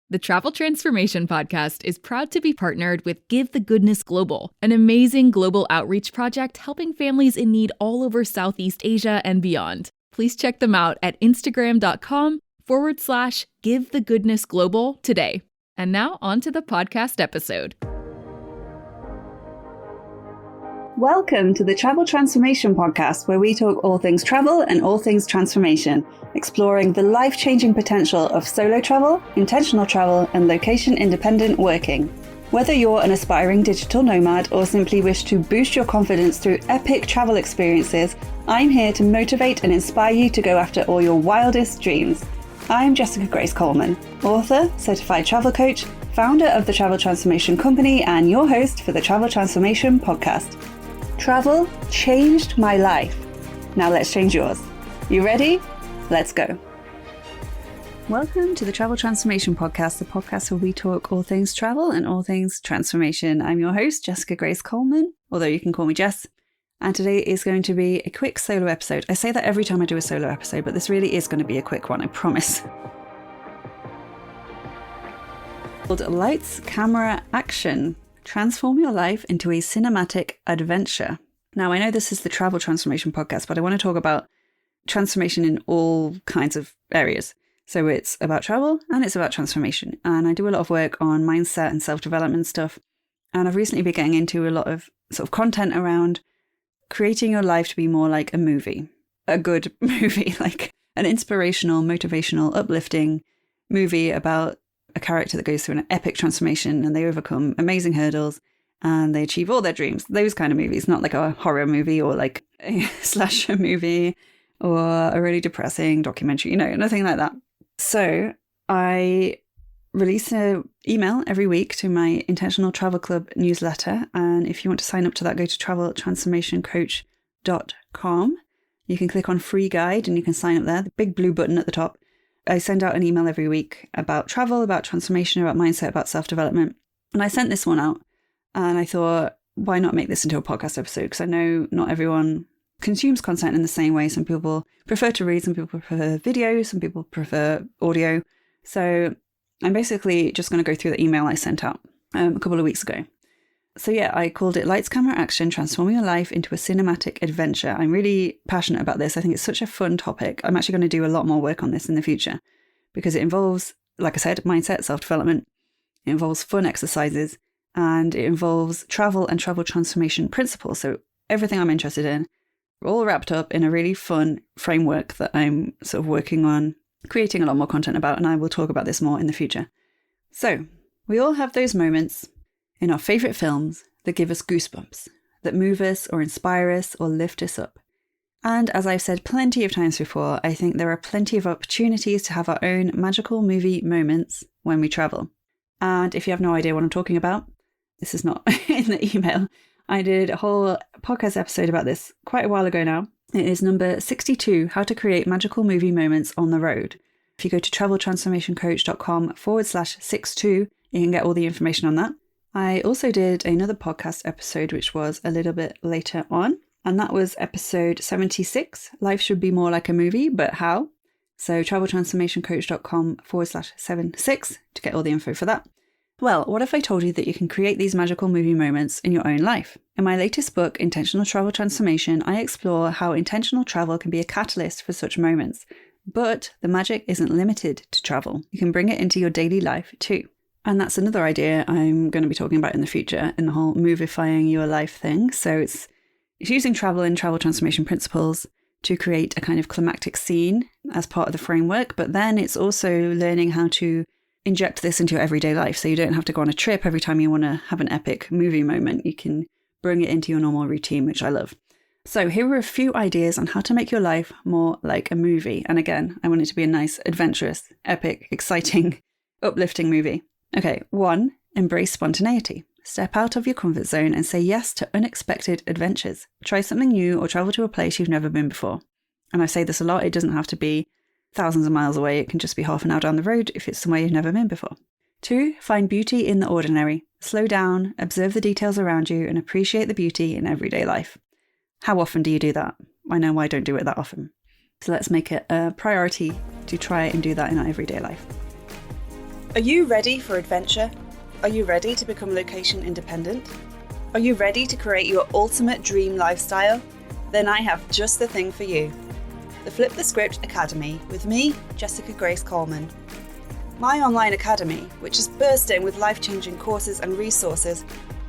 The Travel Transformation Podcast is proud to be partnered with Give the Goodness Global, an amazing global outreach project helping families in need all over Southeast Asia and beyond. Please check them out at Instagram.com/Give the Goodness Global today. And now on to the podcast episode. Welcome to the Travel Transformation Podcast, where we talk all things travel and all things transformation, exploring the life-changing potential of solo travel, intentional travel, and location-independent working. Whether you're an aspiring digital nomad or simply wish to boost your confidence through epic travel experiences, I'm here to motivate and inspire you to go after all your wildest dreams. I'm Jessica Grace Coleman, author, certified travel coach, founder of the Travel Transformation Company, and your host for the Travel Transformation Podcast. Travel changed my life. Now let's change yours. You ready? Let's go. Welcome to the Travel Transformation Podcast, the podcast where we talk all things travel and all things transformation. I'm your host, Jessica Grace Coleman, although you can call me Jess. And today is going to be a quick solo episode. I say that every time I do a solo episode, but this really is going to be a quick one, I promise. Called Lights, Camera, Action. Transform your life into a cinematic adventure. Now, I know this is the Travel Transformation Podcast, but I want to talk about transformation in all kinds of areas. So it's about travel and it's about transformation. And I do a lot of work on mindset and self-development stuff. And I've recently been getting into a lot of sort of content around creating your life to be more like a movie, a good movie, like an inspirational, motivational, uplifting movie about a character that goes through an epic transformation and they overcome amazing hurdles and they achieve all their dreams. Those kind of movies, not like a horror movie or like a slasher movie or a really depressing documentary, nothing like that. So I release an email every week to my Intentional Travel Club newsletter. And if you want to sign up to that, go to traveltransformationcoach.com. You can click on free guide and you can sign up there, the big blue button at the top. I send out an email every week about travel, about transformation, about mindset, about self-development. And I sent this one out and I thought, why not make this into a podcast episode? Because I know not everyone consumes content in the same way. Some people prefer to read, some people prefer video, some people prefer audio. So I'm basically just going to go through the email I sent out a couple of weeks ago. So yeah, I called it Lights, Camera, Action, Transforming Your Life into a Cinematic Adventure. I'm really passionate about this. I think it's such a fun topic. I'm actually going to do a lot more work on this in the future because it involves, like I said, mindset, self-development. It involves fun exercises and it involves travel and travel transformation principles. So everything I'm interested in, all wrapped up in a really fun framework that I'm sort of working on creating a lot more content about. And I will talk about this more in the future. So we all have those moments in our favourite films that give us goosebumps, that move us or inspire us or lift us up. And as I've said plenty of times before, I think there are plenty of opportunities to have our own magical movie moments when we travel. And if you have no idea what I'm talking about, this is not in the email. I did a whole podcast episode about this quite a while ago now. It is number 62, How to Create Magical Movie Moments on the Road. If you go to traveltransformationcoach.com/62, you can get all the information on that. I also did another podcast episode, which was a little bit later on, and that was episode 76, Life Should Be More Like a Movie, But How? So traveltransformationcoach.com/76 to get all the info for that. Well, what if I told you that you can create these magical movie moments in your own life? In my latest book, Intentional Travel Transformation, I explore how intentional travel can be a catalyst for such moments. But the magic isn't limited to travel. You can bring it into your daily life too. And that's another idea I'm going to be talking about in the future in the whole movifying your life thing. So it's using travel and travel transformation principles to create a kind of climactic scene as part of the framework. But then it's also learning how to inject this into your everyday life. So you don't have to go on a trip every time you want to have an epic movie moment. You can bring it into your normal routine, which I love. So here are a few ideas on how to make your life more like a movie. And again, I want it to be a nice, adventurous, epic, exciting, uplifting movie. Okay, 1, embrace spontaneity. Step out of your comfort zone and say yes to unexpected adventures. Try something new or travel to a place you've never been before. And I say this a lot, it doesn't have to be thousands of miles away. It can just be half an hour down the road if it's somewhere you've never been before. 2, find beauty in the ordinary. Slow down, observe the details around you and appreciate the beauty in everyday life. How often do you do that? I know I don't do it that often. So let's make it a priority to try and do that in our everyday life. Are you ready for adventure? Are you ready to become location independent? Are you ready to create your ultimate dream lifestyle? Then I have just the thing for you. The Flip the Script Academy with me, Jessica Grace Coleman. My online academy, which is bursting with life-changing courses and resources,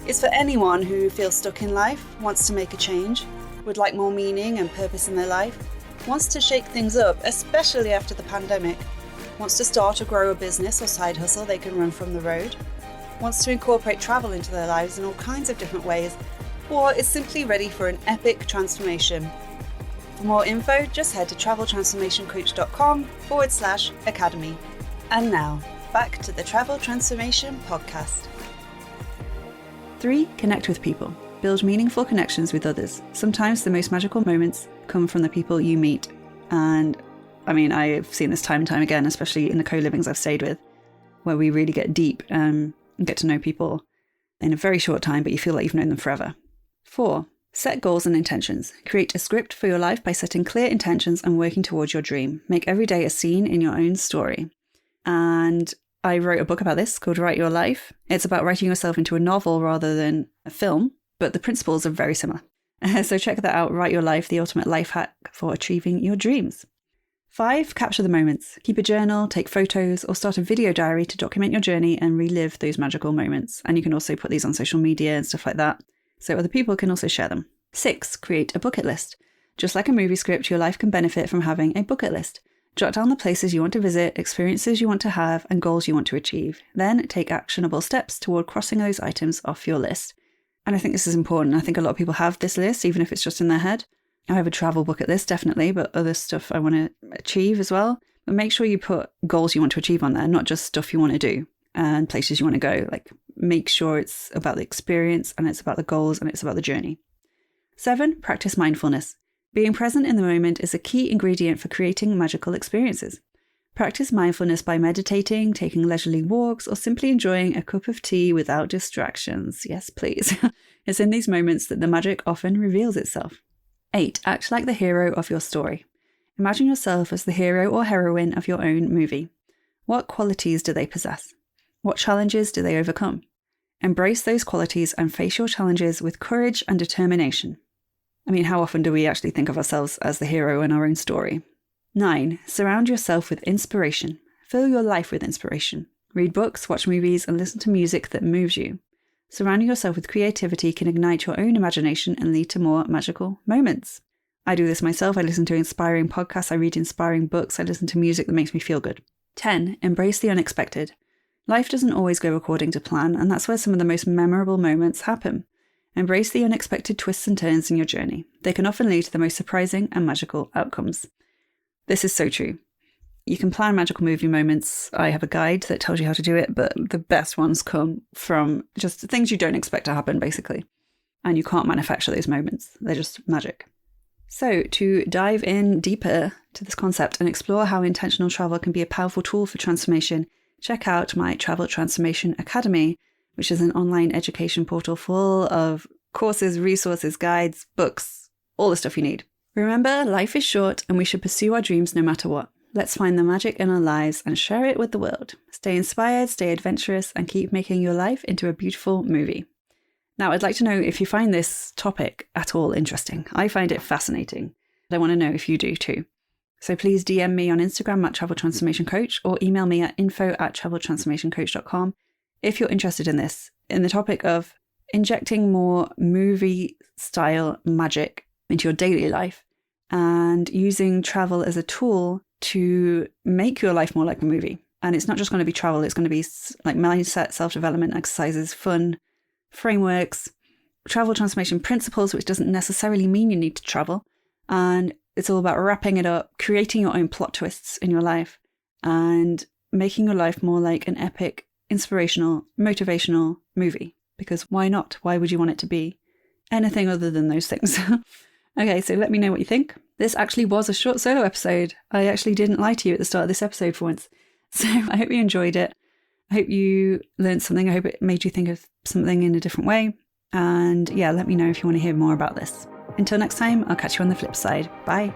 is for anyone who feels stuck in life, wants to make a change, would like more meaning and purpose in their life, wants to shake things up, especially after the pandemic, wants to start or grow a business or side hustle they can run from the road, wants to incorporate travel into their lives in all kinds of different ways, or is simply ready for an epic transformation. For more info, just head to traveltransformationcoach.com/academy. And now, back to the Travel Transformation Podcast. 3. Connect with people. Build meaningful connections with others. Sometimes the most magical moments come from the people you meet. And I mean, I've seen this time and time again, especially in the co-livings I've stayed with, where we really get deep and get to know people in a very short time, but you feel like you've known them forever. 4. Set goals and intentions. Create a script for your life by setting clear intentions and working towards your dream. Make every day a scene in your own story. And I wrote a book about this called Write Your Life. It's about writing yourself into a novel rather than a film, but the principles are very similar. So check that out, Write Your Life, the ultimate life hack for achieving your dreams. 5. Capture the moments. Keep a journal, take photos, or start a video diary to document your journey and relive those magical moments. And you can also put these on social media and stuff like that, so other people can also share them. 6. Create a bucket list. Just like a movie script, your life can benefit from having a bucket list. Jot down the places you want to visit, experiences you want to have, and goals you want to achieve. Then take actionable steps toward crossing those items off your list. And I think this is important. I think a lot of people have this list, even if it's just in their head. I have a travel bucket list, definitely, but other stuff I want to achieve as well. But make sure you put goals you want to achieve on there, not just stuff you want to do and places you want to go. Like, make sure it's about the experience and it's about the goals and it's about the journey. 7. Practice mindfulness. Being present in the moment is a key ingredient for creating magical experiences. Practice mindfulness by meditating, taking leisurely walks, or simply enjoying a cup of tea without distractions. Yes, please. It's in these moments that the magic often reveals itself. 8. Act like the hero of your story. Imagine yourself as the hero or heroine of your own movie. What qualities do they possess? What challenges do they overcome? Embrace those qualities and face your challenges with courage and determination. I mean, how often do we actually think of ourselves as the hero in our own story? 9. Surround yourself with inspiration. Fill your life with inspiration. Read books, watch movies, and listen to music that moves you. Surrounding yourself with creativity can ignite your own imagination and lead to more magical moments. I do this myself. I listen to inspiring podcasts. I read inspiring books. I listen to music that makes me feel good. 10. Embrace the unexpected. Life doesn't always go according to plan, and that's where some of the most memorable moments happen. Embrace the unexpected twists and turns in your journey. They can often lead to the most surprising and magical outcomes. This is so true. You can plan magical movie moments. I have a guide that tells you how to do it, but the best ones come from just things you don't expect to happen, basically. And you can't manufacture those moments. They're just magic. So to dive in deeper to this concept and explore how intentional travel can be a powerful tool for transformation, check out my Travel Transformation Academy, which is an online education portal full of courses, resources, guides, books, all the stuff you need. Remember, life is short and we should pursue our dreams no matter what. Let's find the magic in our lives and share it with the world. Stay inspired, stay adventurous, and keep making your life into a beautiful movie. Now, I'd like to know if you find this topic at all interesting. I find it fascinating. I want to know if you do too. So please DM me on Instagram at Travel Transformation Coach or email me at info@traveltransformationcoach.com if you're interested in this, in the topic of injecting more movie-style magic into your daily life and using travel as a tool to make your life more like a movie. And it's not just going to be travel, it's going to be like mindset, self-development exercises, fun, frameworks, travel transformation principles, which doesn't necessarily mean you need to travel. And it's all about wrapping it up, creating your own plot twists in your life, and making your life more like an epic, inspirational, motivational movie. Because why not? Why would you want it to be anything other than those things? Okay, so let me know what you think. This actually was a short solo episode. I actually didn't lie to you at the start of this episode for once. So I hope you enjoyed it. I hope you learned something. I hope it made you think of something in a different way. And yeah, let me know if you want to hear more about this. Until next time, I'll catch you on the flip side. Bye.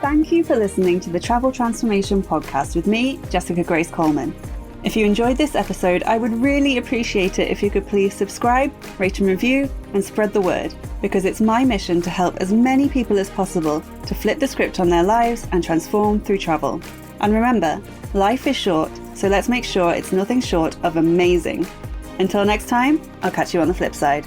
Thank you for listening to the Travel Transformation Podcast with me, Jessica Grace Coleman. If you enjoyed this episode, I would really appreciate it if you could please subscribe, rate and review, and spread the word, because it's my mission to help as many people as possible to flip the script on their lives and transform through travel. And remember, life is short, so let's make sure it's nothing short of amazing. Until next time, I'll catch you on the flip side.